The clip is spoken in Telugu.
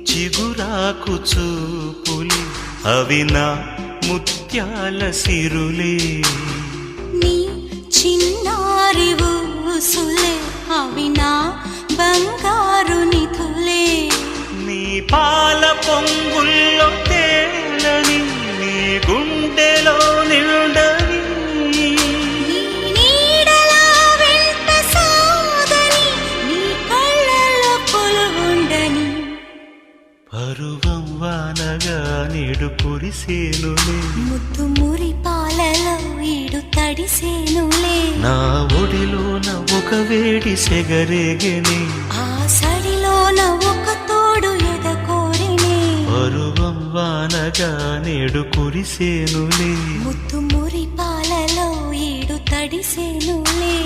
చిగురాకు చూపులే అవి నా ముత్యాల సిరులే నీ చిన్నారి ఊసులే అవి నా బంగారు నిధులే నీ పాల పొంగుల్లో తేలని నీ గుండెలో నిండని నీ నీడలా వెంట సాగని నీ కళ్ళలో కొలువుండని పరువం వానగా నేడు కురిసేనులే ముద్దు మురి పాలలో ఈడు తడిసేనులే నా ఒడిలోన ఒక వేడి సెగరేగని ఆ సడిలోన ఒక తోడు ఎదకోరినే పరువం వానగా నేడు కురిసేనులే ముద్దు మురి పాలలో ఈడు తడిసేనులే